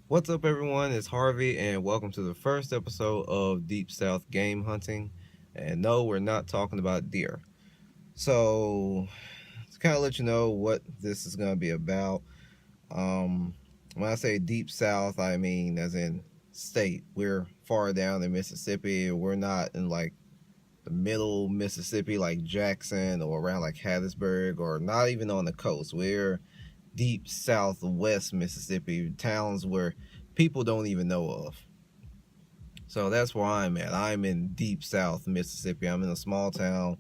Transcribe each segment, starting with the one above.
What's up, everyone? It's Harvey, and welcome to the first episode of Deep South Game Hunting. And no, we're not talking about deer. So, to kind of let you know what this is going to be about, when I say Deep South, I mean as in state. We're far down in Mississippi. We're not in like the middle Mississippi, like Jackson, or around like Hattiesburg, or not even on the coast. We're deep southwest Mississippi, towns where people don't even know of. So that's where I'm at. I'm in deep south Mississippi. I'm in a small town.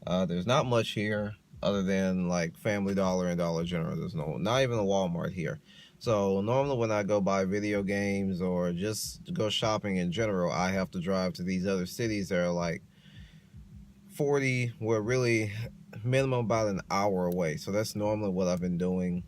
There's not much here other than like Family Dollar and Dollar General. There's not even a Walmart here. So normally when I go buy video games or just go shopping in general, I have to drive to these other cities that are like 40, well, really minimum about an hour away. So that's normally what I've been doing.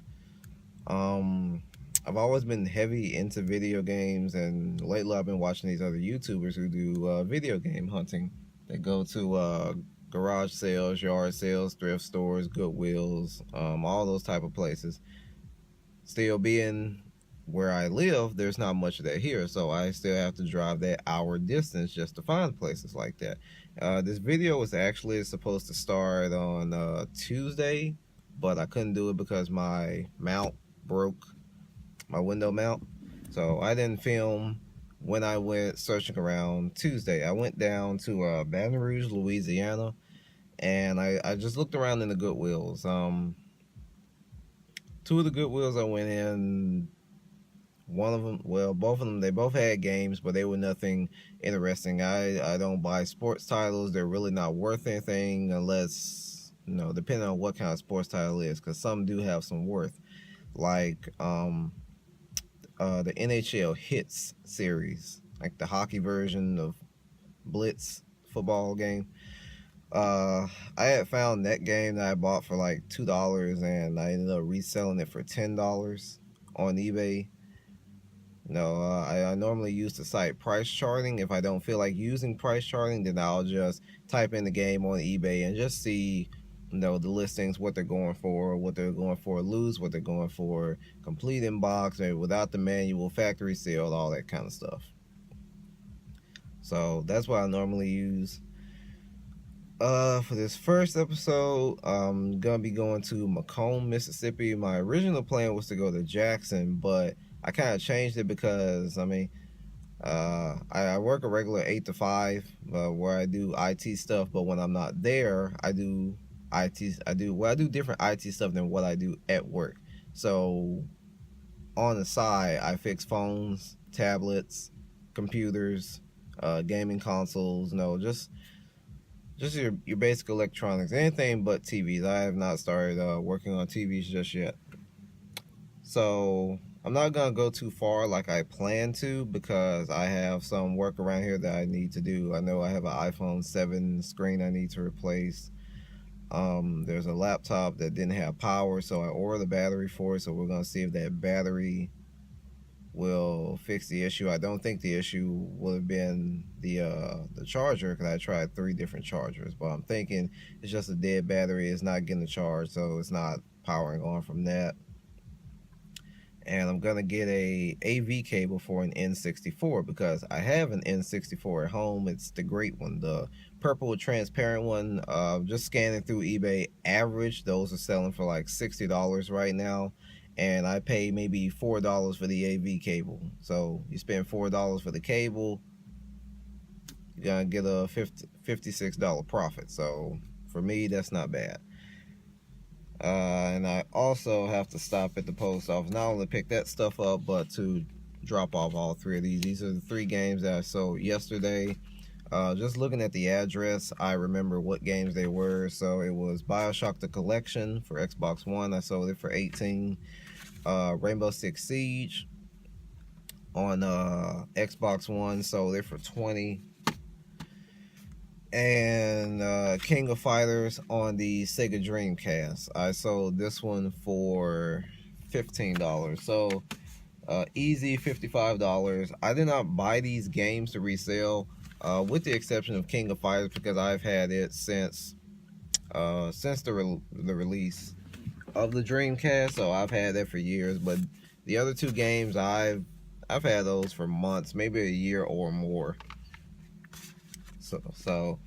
Um, I've always been heavy into video games, and lately I've been watching these other YouTubers who do video game hunting. They go to garage sales, yard sales, thrift stores, Goodwills, all those type of places. Still being where I live, there's not much of that here, so I still have to drive that hour distance just to find places like that. This video was actually supposed to start on Tuesday, but I couldn't do it because my mount broke, my window mount. So I didn't film when I went searching around Tuesday. I went down to Baton Rouge, Louisiana, and I just looked around in the Goodwills. Two of the Goodwills I went in, one of them, well, both of them, they both had games, but they were nothing interesting. I don't buy sports titles. They're really not worth anything unless, depending on what kind of sports title it is, because some do have some worth. Like the NHL Hits series, like the hockey version of Blitz football game. I had found that game that I bought for like $2, and I ended up reselling it for $10 on eBay. I normally use the site Price Charting. If I don't feel like using Price Charting, then I'll just type in the game on eBay and just see, the listings, what they're going for, what they're going for loose, what they're going for complete in box, and without the manual, factory sealed, all that kind of stuff. So that's what I normally use. For this first episode, I'm gonna be going to Macomb, Mississippi. My original plan was to go to Jackson, but I kind of changed it because I work a regular 8 to 5 where I do IT stuff, but when I'm not there, I do IT. I do different IT stuff than what I do at work. So on the side, I fix phones, tablets, computers, gaming consoles. Just your basic electronics, anything but TVs. I have not started working on TVs just yet. So I'm not gonna go too far like I plan to because I have some work around here that I need to do. I know I have an iPhone 7 screen I need to replace. There's a laptop that didn't have power, so I ordered the battery for it. So we're gonna see if that battery will fix the issue. I don't think the issue would have been the charger because I tried 3 different chargers, but I'm thinking it's just a dead battery. It's not getting the charge, so it's not powering on from that. And I'm gonna get a AV cable for an N64 because I have an N64 at home. It's the great one, the purple transparent one. Just scanning through eBay, average those are selling for like $60 right now, and I pay maybe $4 for the AV cable. So you spend $4 for the cable, you're gonna get a $56 profit. So for me, that's not bad. And I also have to stop at the post office, not only pick that stuff up, but to drop off all 3 of these. These are the 3 games that I sold yesterday. Just looking at the address, I remember what games they were. So it was Bioshock the Collection for Xbox One. I sold it for 18. Rainbow Six Siege on Xbox One, sold it for 20. And King of Fighters on the Sega Dreamcast. I sold this one for $15. So easy $55. I did not buy these games to resell, with the exception of King of Fighters because I've had it since the release of the Dreamcast. So I've had that for years. But the other 2 games I've had those for months, maybe a year or more. So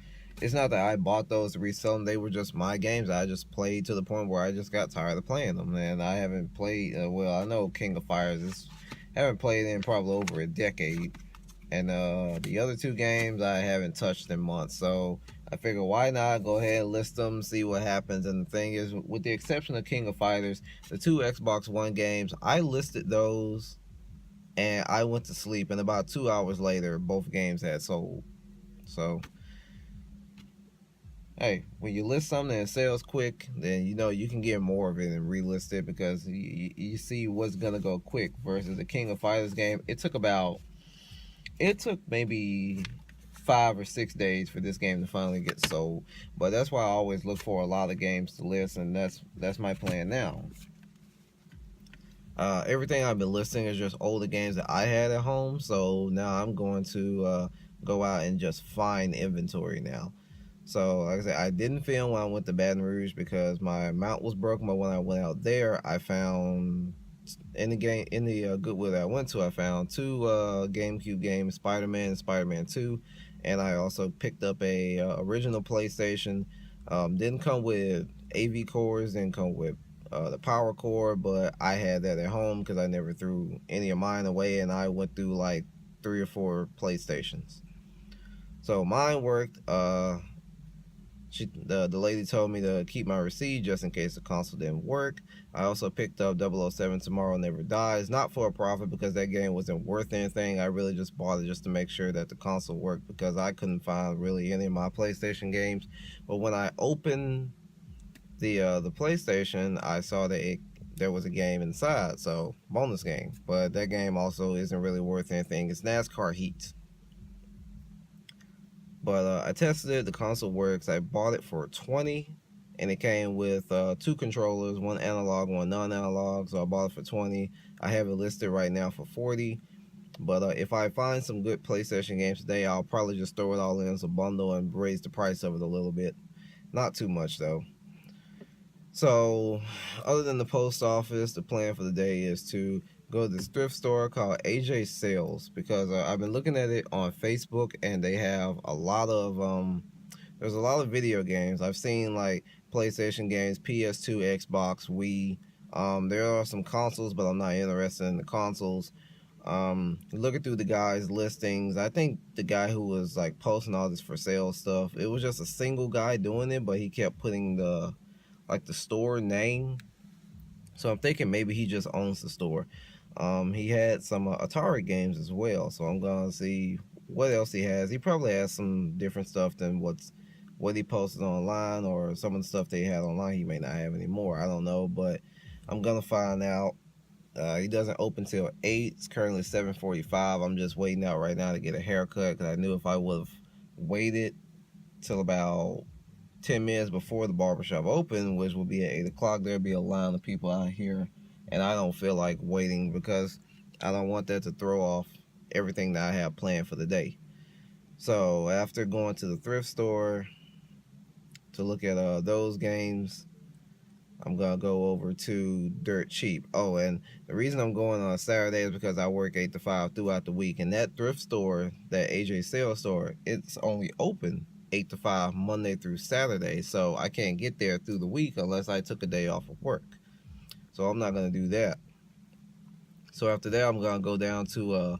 it's not that I bought those to resell them. They were just my games. I just played to the point where I just got tired of playing them, and I haven't played. Well, I know King of Fighters is haven't played in probably over a decade, and the other two games I haven't touched in months. So I figure why not go ahead and list them, see what happens. And the thing is, with the exception of King of Fighters, the two Xbox One games, I listed those and I went to sleep, and about 2 hours later, both games had sold. So hey, when you list something and it sells quick, then you know you can get more of it and relist it because you see what's gonna go quick. Versus the King of Fighters game, it took maybe 5 or 6 days for this game to finally get sold. But that's why I always look for a lot of games to list, and that's my plan now. Everything I've been listing is just older games that I had at home, so now I'm going to go out and just find inventory now. So, like I said, I didn't film when I went to Baton Rouge because my mount was broken. But when I went out there, I found in the Goodwill that I went to, I found two GameCube games, Spider-Man and Spider-Man 2, and I also picked up a original PlayStation. Didn't come with AV cores, didn't come with the power cord, but I had that at home because I never threw any of mine away, and I went through like 3 or 4 PlayStations. So mine worked. The lady told me to keep my receipt just in case the console didn't work. I also picked up 007 Tomorrow Never Dies, not for a profit because that game wasn't worth anything. I really just bought it just to make sure that the console worked because I couldn't find really any of my PlayStation games. But when I opened the PlayStation, I saw that there was a game inside, so bonus game. But that game also isn't really worth anything. It's NASCAR Heat. But I tested it. The console works. I bought it for 20, and it came with 2 controllers, one analog, one non-analog. So I bought it for 20. I have it listed right now for 40. But if I find some good PlayStation games today, I'll probably just throw it all in as a bundle and raise the price of it a little bit. Not too much though. So, other than the post office, the plan for the day is to go to this thrift store called AJ Sales because I've been looking at it on Facebook and they have a lot of there's a lot of video games. I've seen like PlayStation games, PS2, Xbox, Wii. There are some consoles, but I'm not interested in the consoles. Looking through the guy's listings, I think the guy who was like posting all this for sale stuff, it was just a single guy doing it, but he kept putting the store name. So I'm thinking maybe he just owns the store. He had some Atari games as well, so I'm gonna see what else he has. He probably has some different stuff than what he posted online, or some of the stuff they had online he may not have anymore. I don't know, but I'm gonna find out. He doesn't open till 8. It's currently 7:45. I'm just waiting out right now to get a haircut because I knew if I would have waited till about 10 minutes before the barbershop opened, which will be at 8 o'clock, there'll be a line of people out here, and I don't feel like waiting because I don't want that to throw off everything that I have planned for the day. So after going to the thrift store to look at those games, I'm gonna go over to Dirt Cheap. Oh, and the reason I'm going on a Saturday is because I work 8 to 5 throughout the week, and that thrift store, that AJ Sales store, it's only open 8 to 5 Monday through Saturday, so I can't get there through the week unless I took a day off of work. So I'm not gonna do that. So after that, I'm gonna go down to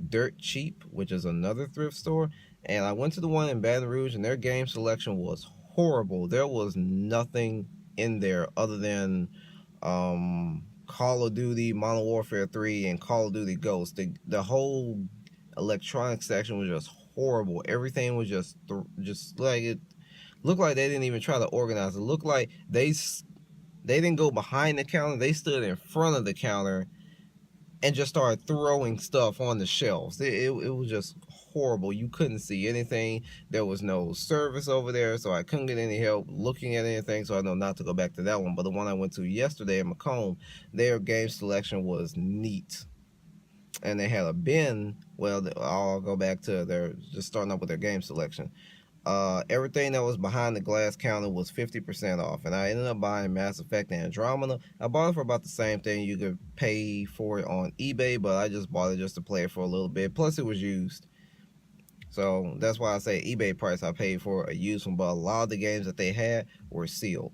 Dirt Cheap, which is another thrift store, and I went to the one in Baton Rouge, and their game selection was horrible. There was nothing in there other than Call of Duty, Modern Warfare 3, and Call of Duty Ghosts. The whole electronic section was just horrible. Everything was just like it looked like they didn't even try to organize it. Looked like they didn't go behind the counter. They stood in front of the counter and just started throwing stuff on the shelves. It was just horrible. You couldn't see anything. There was no service over there, so I couldn't get any help looking at anything, so I know not to go back to that one. But the one I went to yesterday in Macomb, their game selection was neat. And they had a bin. Well, I'll go back to their just starting up with their game selection. everything that was behind the glass counter was 50% off, and I ended up buying Mass Effect Andromeda. I bought it for about the same thing. You could pay for it on eBay, but I just bought it just to play it for a little bit. Plus, it was used, so that's why I say eBay price. I paid for a used one, but a lot of the games that they had were sealed.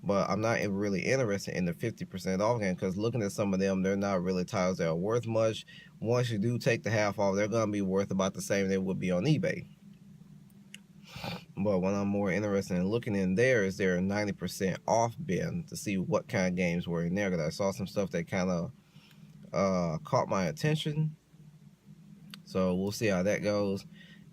But I'm not really interested in the 50% off game, because looking at some of them, they're not really titles that are worth much. Once you do take the half off, they're going to be worth about the same they would be on eBay. But what I'm more interested in looking in there is their 90% off bin to see what kind of games were in there, because I saw some stuff that kind of caught my attention. So we'll see how that goes.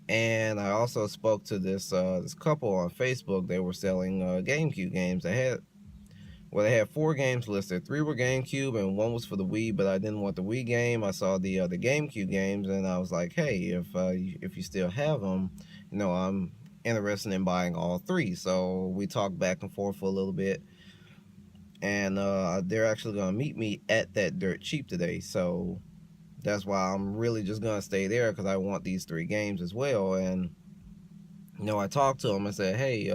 And I also spoke to this couple on Facebook. They were selling GameCube games. They had 4 games listed. 3 were GameCube and 1 was for the Wii, but I didn't want the Wii game. I saw the GameCube games, and I was like, hey, if you still have them, I'm interested in buying all 3. So we talked back and forth for a little bit, and they're actually going to meet me at that Dirt Cheap today. So that's why I'm really just going to stay there, because I want these 3 games as well. And I talked to them and said, hey,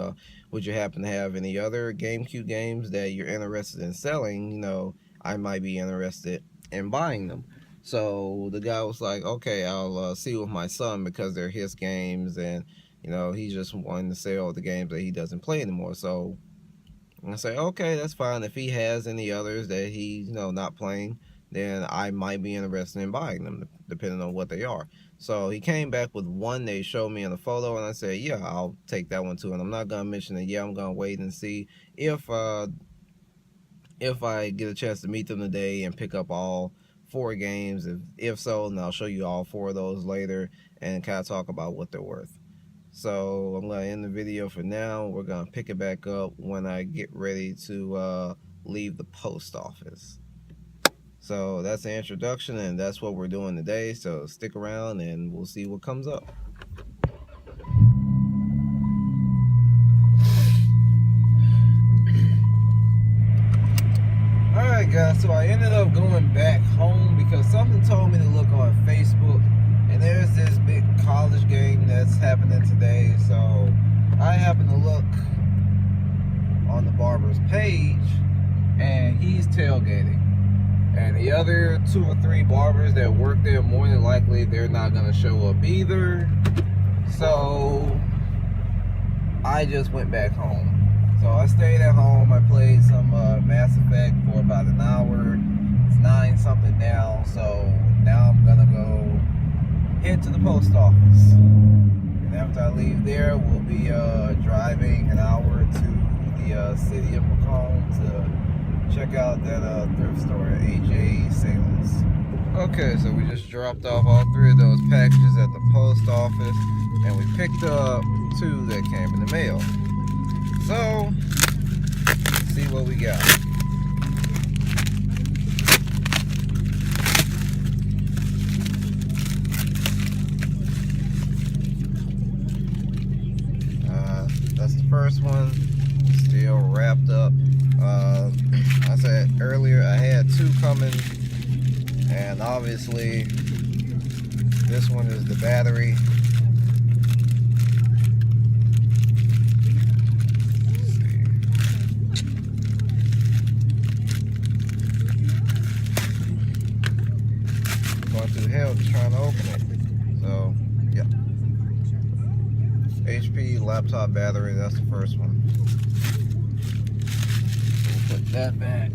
would you happen to have any other GameCube games that you're interested in selling? I might be interested in buying them. So the guy was like, okay, I'll see with my son, because they're his games, and he's just wanting to sell the games that he doesn't play anymore. So I say, okay, that's fine. If he has any others that he's not playing, then I might be interested in buying them, depending on what they are. So he came back with one they showed me in a photo, and I said, yeah, I'll take that one too. And I'm not going to mention it. Yeah, I'm going to wait and see if I get a chance to meet them today and pick up all 4 games. If so, then I'll show you all 4 of those later and kind of talk about what they're worth. So I'm going to end the video for now. We're going to pick it back up when I get ready to leave the post office. So that's the introduction, and that's what we're doing today. So stick around and we'll see what comes up. Alright guys, so I ended up going back home because something told me to look on Facebook, and there's this big college game that's happening today. So I happened to look on the barber's page, and he's tailgating. And the other 2 or 3 barbers that work there, more than likely, they're not going to show up either. So I just went back home. So I stayed at home. I played some Mass Effect for about an hour. It's 9 something now. So now I'm going to go head to the post office. And after I leave there, we'll be driving an hour to the city of Macomb to check out that thrift store, AJ Sales. Okay, so we just dropped off all 3 of those packages at the post office, and we picked up 2 that came in the mail. So, let's see what we got. That's the first one, still wrapped up. I said earlier I had 2 coming, and obviously this one is the battery. Let's see. Going through hell just trying to open it. So yeah, HP laptop battery, that's the first one. Put that back.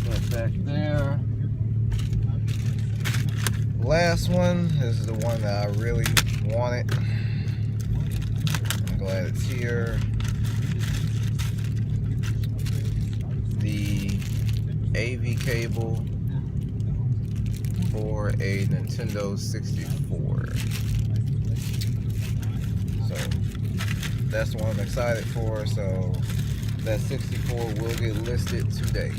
Put back there. Last one, this is the one that I really wanted. I'm glad it's here. The AV cable for a Nintendo 64. So that's the one I'm excited for. So that 64 will get listed today,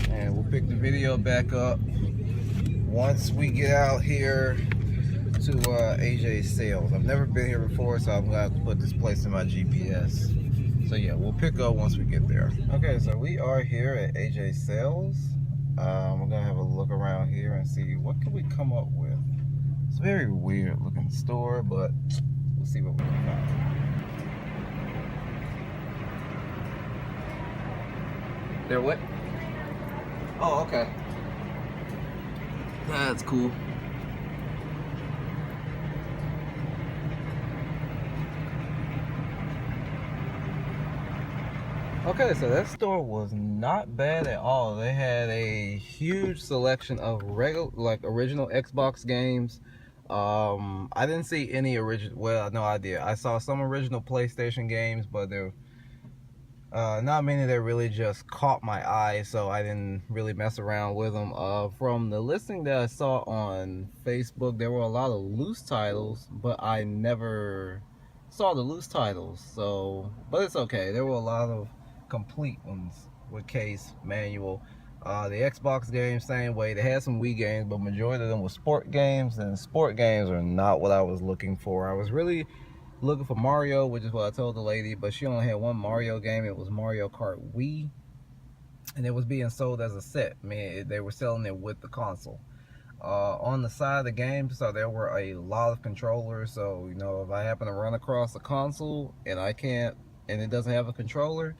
and we'll pick the video back up once we get out here to AJ Sales. I've never been here before, so I'm going to put this place in my GPS. So yeah, we'll pick up once we get there. Okay, so we are here at AJ Sales. We're going to have a look around here and see what can we come up with. It's a very weird looking store, but we'll see what we can find. They're what? Oh, okay. That's cool. Okay, so that store was not bad at all. They had a huge selection of original Xbox games. I didn't see any original. Well, no idea. I saw some original PlayStation games, but there not many that really just caught my eye, so I didn't really mess around with them. From the listing that I saw on Facebook, there were a lot of loose titles, but I never saw the loose titles. So, but it's okay. There were a lot of complete ones with case, manual. The Xbox games, same way. They had some Wii games, but majority of them were sport games, and sport games are not what I was looking for. I was really looking for Mario, which is what I told the lady, but she only had one Mario game. It was Mario Kart Wii, and it was being sold as a set. I mean, they were selling it with the console. On the side of the game, so there were a lot of controllers. So, you know, if I happen to run across a console and I can't, and it doesn't have a controller,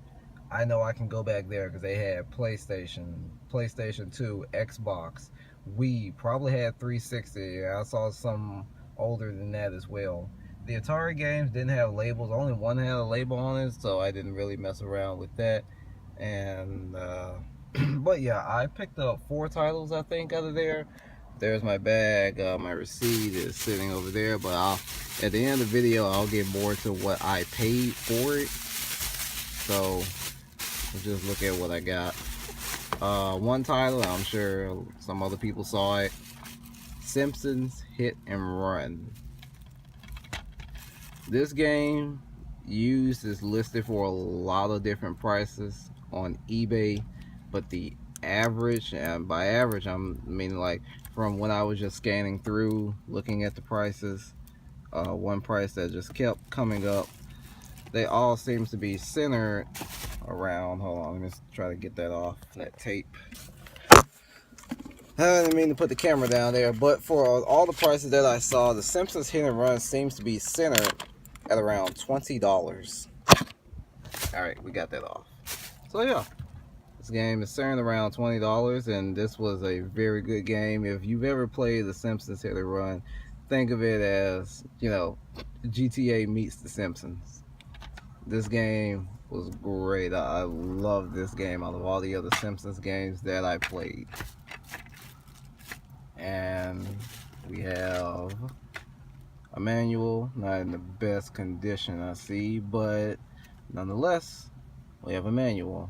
I know I can go back there because they had PlayStation 2, Xbox, Wii, probably had 360. I saw some older than that as well. The Atari games didn't have labels. Only one had a label on it, so I didn't really mess around with that. And but yeah, I picked up 4 titles, I think, out of there. There's my bag. My receipt is sitting over there, but at the end of the video, I'll get more to what I paid for it. So just look at what I got. One title, I'm sure some other people saw it. Simpsons Hit and Run. This game used is listed for a lot of different prices on eBay, but the average, and by average I mean like from when I was just scanning through looking at the prices, one price that just kept coming up, they all seems to be centered around, hold on, let me try to get that off, that tape. I didn't mean to put the camera down there, but for all the prices that I saw, the Simpsons Hit and Run seems to be centered at around $20. Alright, we got that off. So yeah, this game is centered around $20, and this was a very good game. If you've ever played the Simpsons Hit and Run, think of it as, you know, GTA meets the Simpsons. This game was great. I love this game out of all the other Simpsons games that I played. And we have a manual, not in the best condition I see, but nonetheless, we have a manual.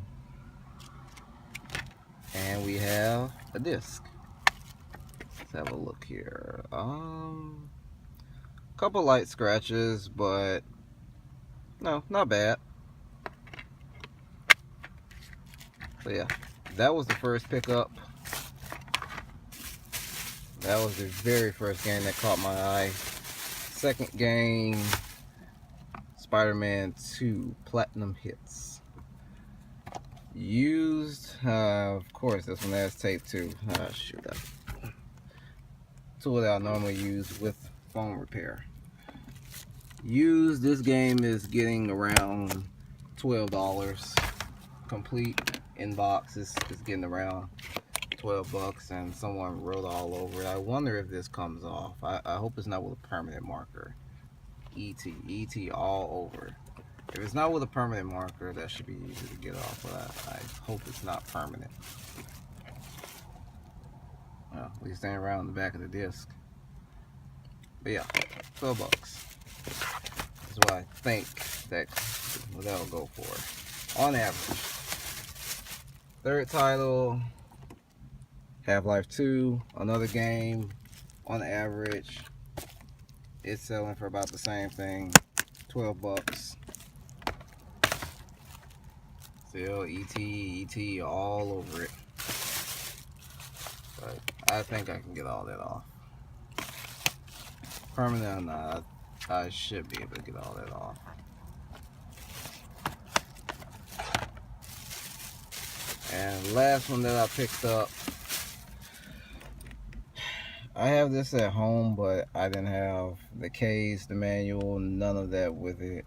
And we have a disc. Let's have a look here. Couple light scratches, but no, not bad. So yeah, that was the first pickup. That was the very first game that caught my eye. Second game, Spider-Man 2 Platinum Hits. Used, of course, this one has tape too. Shoot, tool that I normally use with phone repair. Used, this game is getting around $12. Complete inbox is getting around $12, and someone wrote all over it. I wonder if this comes off. I hope it's not with a permanent marker. ET all over. If it's not with a permanent marker, that should be easy to get off, but I hope it's not permanent. Well, at least ain't around the back of the disc. But yeah, $12. That's what I think that'll go for on average. Third title, Half-Life 2, another game. On average, it's selling for about the same thing, $12. Still ET all over it. But I think I can get all that off. Permanent or not, I should be able to get all that off. And last one that I picked up, I have this at home, but I didn't have the case, the manual, none of that with it.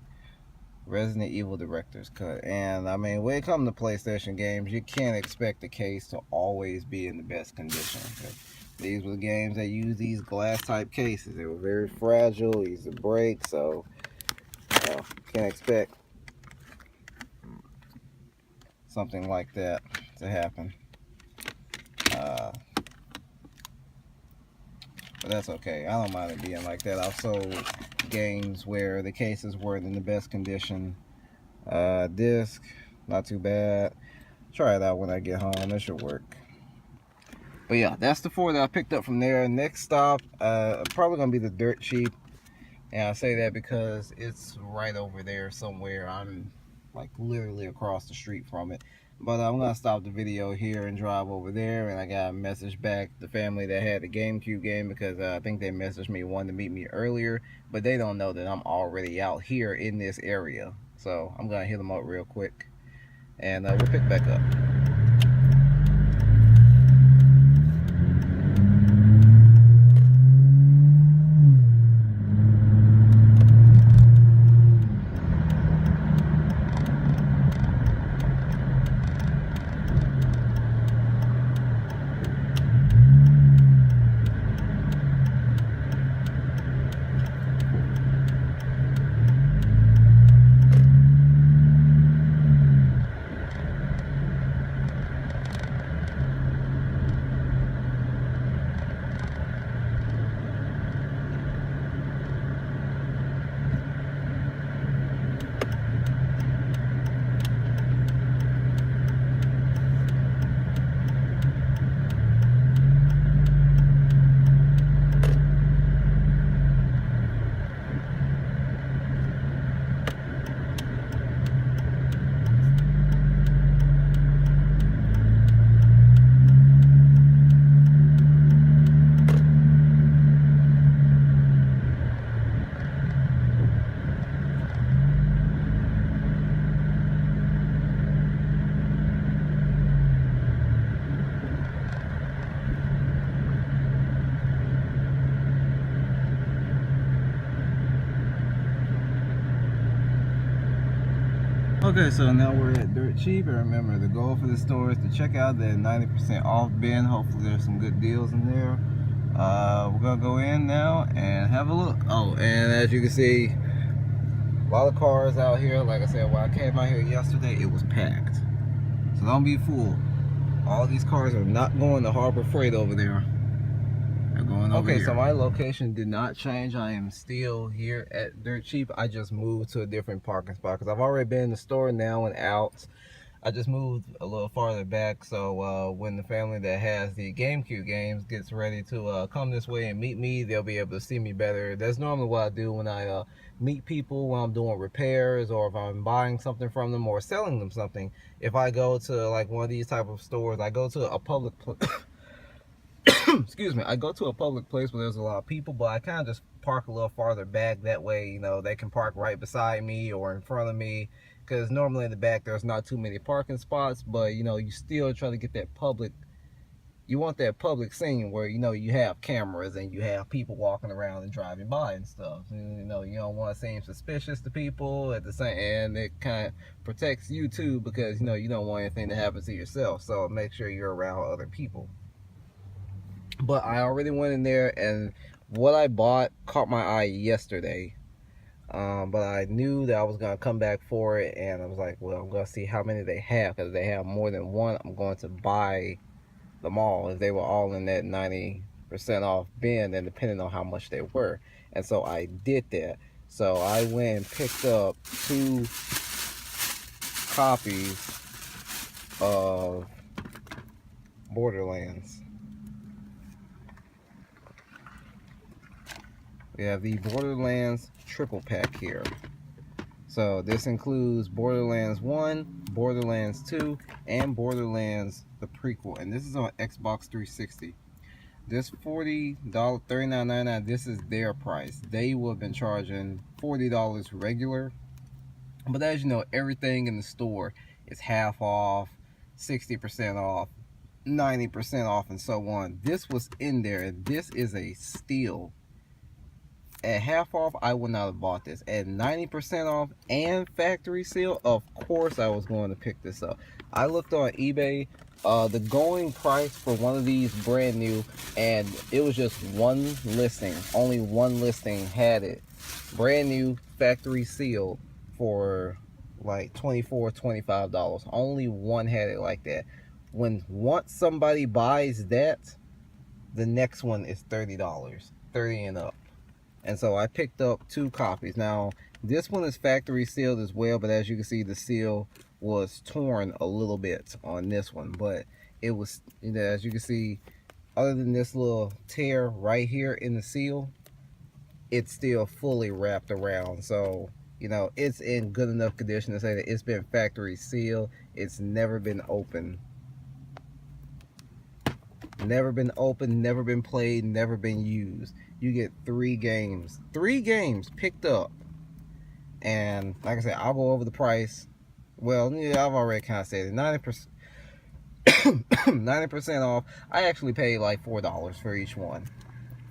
Resident Evil Director's Cut. And I mean, when it comes to PlayStation games, you can't expect the case to always be in the best condition. These were the games that used these glass type cases. They were very fragile, easy to break, so can't expect something like that to happen. But that's okay. I don't mind it being like that. I've sold games where the cases weren't in the best condition. Disc, not too bad. Try it out when I get home. It should work. But yeah, that's the 4 that I picked up from there. Next stop, probably gonna be the Dirt Cheap. And I say that because it's right over there somewhere. I'm like literally across the street from it. But I'm gonna stop the video here and drive over there. And I got a message back the family that had the GameCube game, because I think they messaged me, wanting to meet me earlier, but they don't know that I'm already out here in this area. So I'm gonna hit them up real quick, and we'll pick back up. Okay, so now we're at Dirt Cheap, and remember, the goal for the store is to check out that 90% off bin. Hopefully there's some good deals in there. We're gonna go in now and have a look. Oh, and as you can see, a lot of cars out here. Like I said, when I came out here yesterday, it was packed. So don't be fooled. All these cars are not going to Harbor Freight over there. They're going over here. So my location did not change. I am still here at Dirt Cheap. I just moved to a different parking spot because I've already been in the store now and out. I just moved a little farther back, so when the family that has the GameCube games gets ready to come this way and meet me, they'll be able to see me better. That's normally what I do when I meet people, when I'm doing repairs, or if I'm buying something from them or selling them something. If I go to like one of these type of stores, I go to a public excuse me, I go to a public place where there's a lot of people, but I kind of just park a little farther back. That way, you know, they can park right beside me or in front of me, because normally in the back there's not too many parking spots, but you know, you still try to get that public, you want that public scene where, you know, you have cameras and you have people walking around and driving by and stuff. And, you know, you don't want to seem suspicious to people at the same, and it kind of protects you too, because, you know, you don't want anything to happen to yourself, so make sure you're around other people. But I already went in there, and what I bought caught my eye yesterday. But I knew that I was going to come back for it, and I was like, well, I'm going to see how many they have, because if they have more than one, I'm going to buy them all. If they were all in that 90% off bin, then depending on how much they were. And so I did that. So I went and picked up 2 copies of Borderlands. We have the Borderlands triple pack here. So this includes Borderlands 1, Borderlands 2, and Borderlands the prequel. And this is on Xbox 360. This $40, $39.99, this is their price. They would have been charging $40 regular. But as you know, everything in the store is half off, 60% off, 90% off and so on. This was in there. This is a steal. At half off, I would not have bought this. At 90% off and factory seal, of course I was going to pick this up. I looked on eBay, the going price for one of these brand new, and it was just one listing. Only one listing had it. Brand new, factory seal for like $24, $25. Only one had it like that. Once somebody buys that, the next one is $30, $30 and up. And so I picked up 2 copies. Now, this one is factory sealed as well, but as you can see, the seal was torn a little bit on this one. But it was, you know, as you can see, other than this little tear right here in the seal, it's still fully wrapped around. So, you know, it's in good enough condition to say that it's been factory sealed. It's never been opened. Never been opened, never been played, never been used. You get 3 games. 3 games picked up. And like I said, I'll go over the price. Well, yeah, I've already kind of said it. 90%, 90% off. I actually paid like $4 for each one.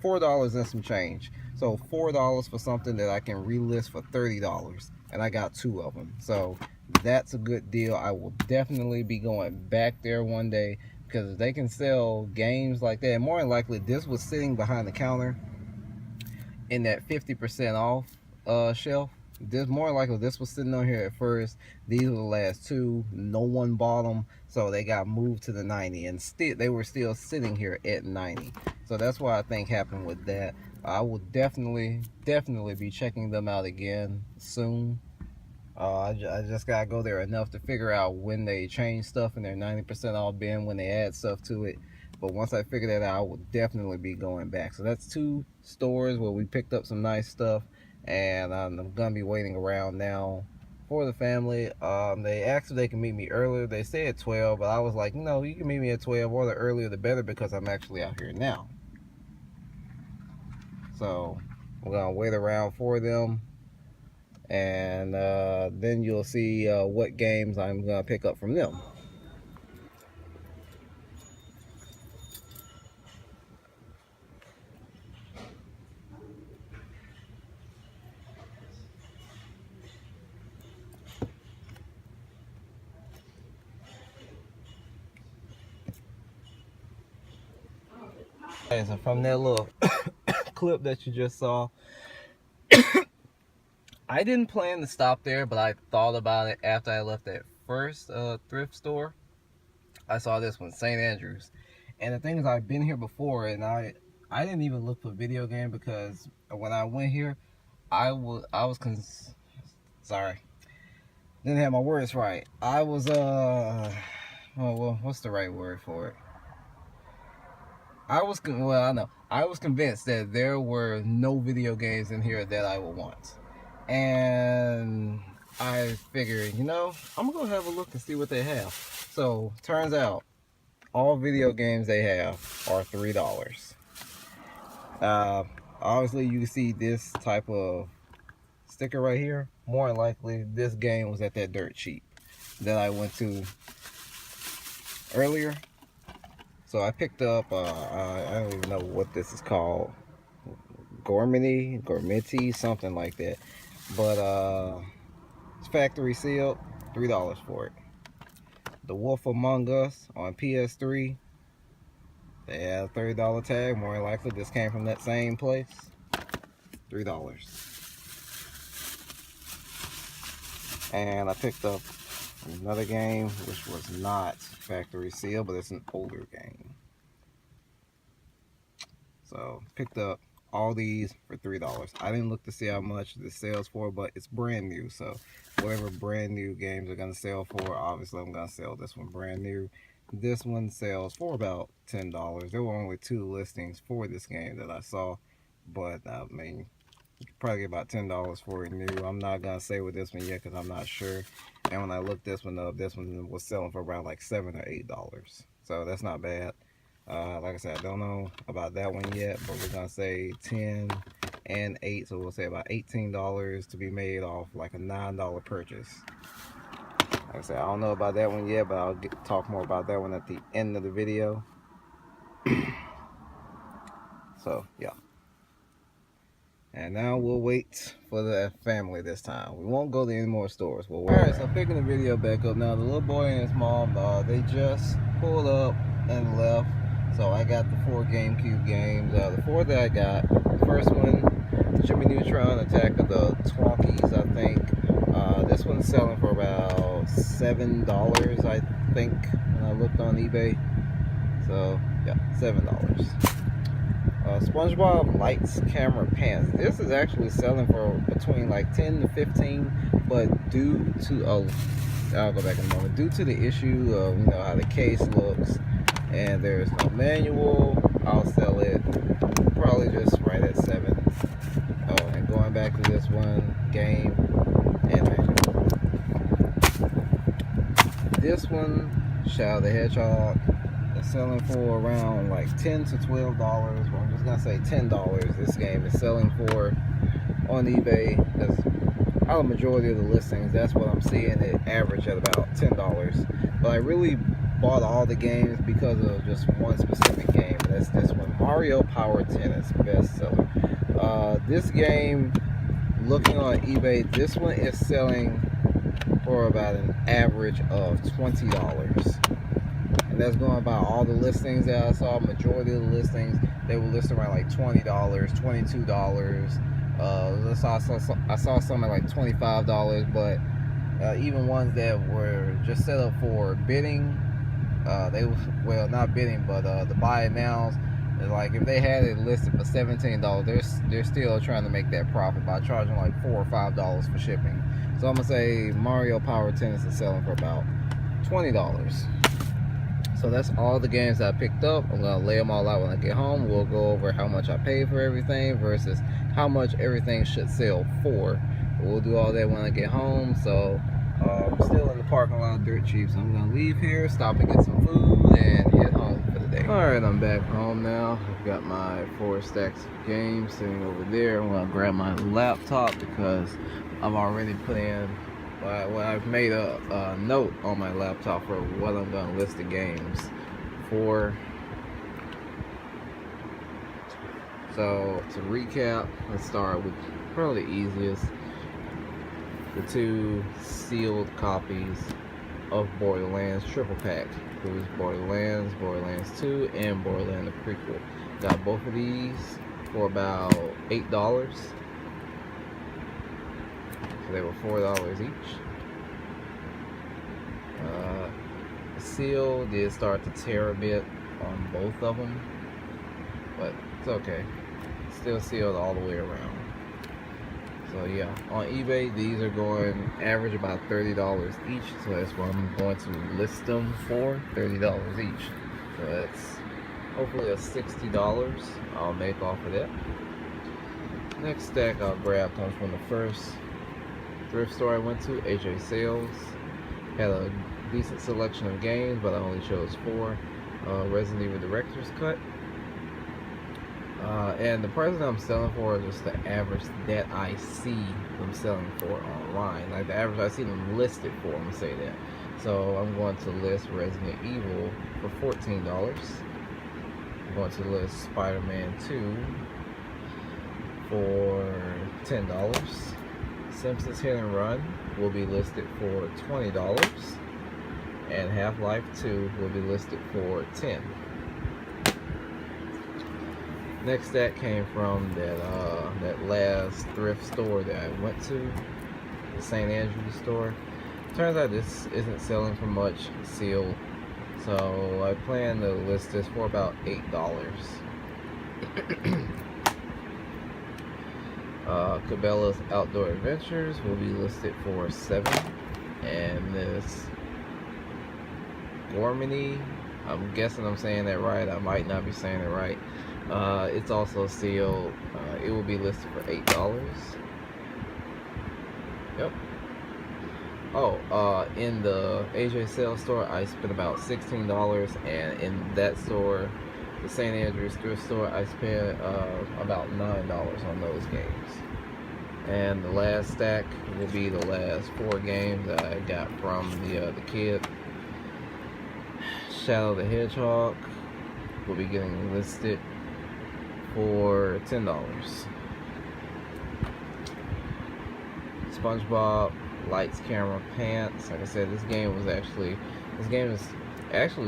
$4 and some change. So $4 for something that I can relist for $30. And I got 2 of them. So that's a good deal. I will definitely be going back there one day, because if they can sell games like that, more than likely this was sitting behind the counter in that 50% off shelf. This more likely this was sitting on here at first. These were the last 2. No one bought them, so they got moved to the 90, and still they were still sitting here at 90. So that's what I think happened with that. I will definitely be checking them out again soon. I just gotta go there enough to figure out when they change stuff in their 90% off bin, when they add stuff to it. But once I figure that out, I will definitely be going back. So that's 2 stores where we picked up some nice stuff, and I'm gonna be waiting around now for the family. They asked if they can meet me earlier. They said 12, but I was like, no, you can meet me at 12, or the earlier the better, because I'm actually out here now. So we're gonna wait around for them, and then you'll see what games I'm gonna pick up from them. Okay, so from that little clip that you just saw, I didn't plan to stop there, but I thought about it after I left that first thrift store. I saw this one, St. Andrews. And the thing is, I've been here before, and I didn't even look for video game, because when I went here, sorry, didn't have my words right. I was well, what's the right word for it? I was convinced that there were no video games in here that I would want. And I figured, you know, I'm gonna go have a look and see what they have. So turns out all video games they have are $3. Obviously you can see this type of sticker right here. More than likely this game was at that dirt cheap that I went to earlier. So I picked up, I don't even know what this is called, Gourmety, something like that. But it's factory sealed, $3 for it. The Wolf Among Us on PS3, they had a $30 tag. More than likely this came from that same place. $3. And I picked up another game which was not factory sealed, but it's an older game. So picked up all these for $3. I didn't look to see how much this sells for, but it's brand new. So whatever brand new games are gonna sell for, obviously I'm gonna sell this one brand new. This one sells for about $10. There were only 2 listings for this game that I saw, but I mean, you could probably get about $10 for it new. I'm not gonna say with this one yet, because I'm not sure. And when I looked this one up, this one was selling for around like $7 or $8. So that's not bad. Like I said, I don't know about that one yet, but we're gonna say 10 and 8, so we'll say about $18 to be made off like a $9 purchase. Like I said, I don't know about that one yet, but I'll talk more about that one at the end of the video. So, yeah. And now we'll wait for the family this time. We won't go to any more stores. We'll wait. Alright, so picking the video back up now. The little boy and his mom, they just pulled up and left. So I got the 4 GameCube games. The 4 that I got, the first one, Jimmy Neutron, Attack of the Twonkies, I think. This one's selling for about $7, I think, when I looked on eBay. So, yeah, $7. SpongeBob Lights Camera Pants. This is actually selling for between like 10 to 15, but due to I'll go back in a moment. Due to the issue of how the case looks and there's no manual, I'll sell it probably just right at 7. Oh, and going back to this one, game and manual. This one, Shadow the Hedgehog, selling for around like $10 to $12. Well, I'm just gonna say $10. This game is selling for on eBay. That's the majority of the listings. That's what I'm seeing it average at about $10. But I really bought all the games because of just one specific game, and that's this one, Mario Power Tennis bestseller. This game, looking on eBay, this one is selling for about an average of $20. And that's going by all the listings that I saw. Majority of the listings, they were listed around like $20, $22. I saw some at like $25, but even ones that were just set up for bidding, not bidding, but the buy it nows. Like if they had it listed for $17, they're still trying to make that profit by charging like $4 or $5 for shipping. So I'm gonna say Mario Power Tennis is selling for about $20. So that's all the games that I picked up. I'm gonna lay them all out when I get home. We'll go over how much I paid for everything versus how much everything should sell for. We'll do all that when I get home. So I'm still in the parking lot, dirt cheap. So I'm gonna leave here, stop and get some food, and head home for the day. All right, I'm back home now. I've got my 4 stacks of games sitting over there. I'm gonna grab my laptop because I've already put in. Well, I've made a note on my laptop for what I'm going to list the games for. So to recap, let's start with probably the easiest. The 2 sealed copies of Borderlands Triple Pack. It was Borderlands, Borderlands 2, and Borderlands the Prequel. Got both of these for about $8. So they were $4 each. The seal did start to tear a bit on both of them, but it's okay. Still sealed all the way around. So yeah, on eBay these are going average about $30 each. So that's what I'm going to list them for, $30 each. So that's hopefully a $60 I'll make off of that. Next stack I'll grab comes from the first thrift store I went to, AJ Sales. Had a decent selection of games, but I only chose 4. Resident Evil Director's Cut. And the price that I'm selling for is just the average that I see them selling for online. Like the average I see them listed for, I'm gonna say that. So I'm going to list Resident Evil for $14. I'm going to list Spider-Man 2 for $10. Simpsons Hit and Run will be listed for $20, and Half-Life 2 will be listed for $10. Next stack came from that last thrift store that I went to, the St. Andrews store. Turns out this isn't selling for much, sealed, so I plan to list this for about $8. Cabela's Outdoor Adventures will be listed for $7, and this Gormany, I'm guessing I'm saying that right, I might not be saying it right, it's also sealed. It will be listed for $8. Yep. Oh, in the AJ Sales store I spent about $16, and in that store, the St. Andrews thrift store, I spent about $9 on those games. And the last stack will be the last 4 games that I got from the kid. Shadow the Hedgehog will be getting listed for $10. SpongeBob Lights Camera Pants. Like I said, this game is actually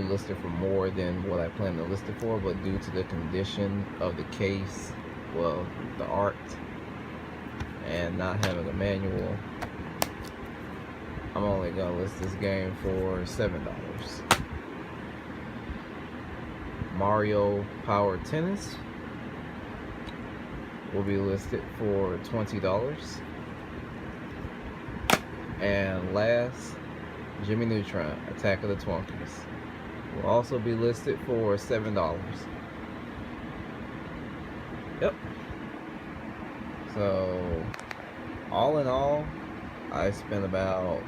listed for more than what I planned to list it for, but due to the condition of the case, well, the art, and not having a manual, I'm only gonna list this game for $7. Mario Power Tennis will be listed for $20. And last, Jimmy Neutron, Attack of the Twonkies, will also be listed for $7. Yep. So, all in all, I spent about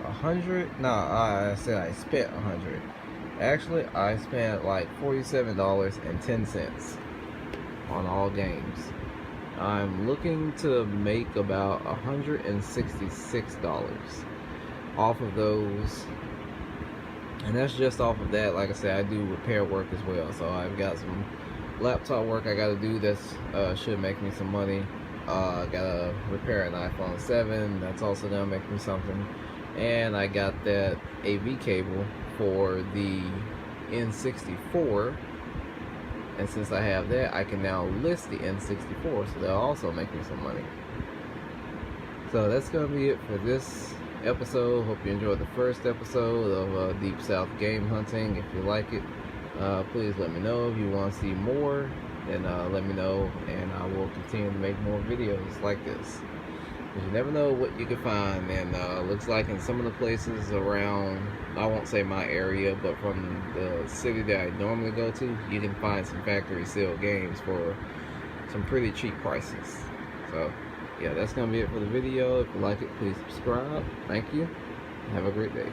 $100. I said I spent $100. Actually, I spent like $47.10 on all games. I'm looking to make about $166 off of those, and that's just off of that. Like I said, I do repair work as well, so I've got some laptop work I gotta do that's should make me some money. I gotta repair an iPhone 7, that's also gonna make me something, and I got that AV cable for the N64, and since I have that, I can now list the N64, so that'll also make me some money. So that's gonna be it for this episode. Hope you enjoyed the first episode of Deep South Game Hunting. If you like it, please let me know. If you want to see more, then let me know, and I will continue to make more videos like this. Because you never know what you can find, and looks like in some of the places around, I won't say my area, but from the city that I normally go to, you can find some factory sealed games for some pretty cheap prices. So yeah, that's gonna be it for the video. If you like it, please subscribe. Thank you. Have a great day.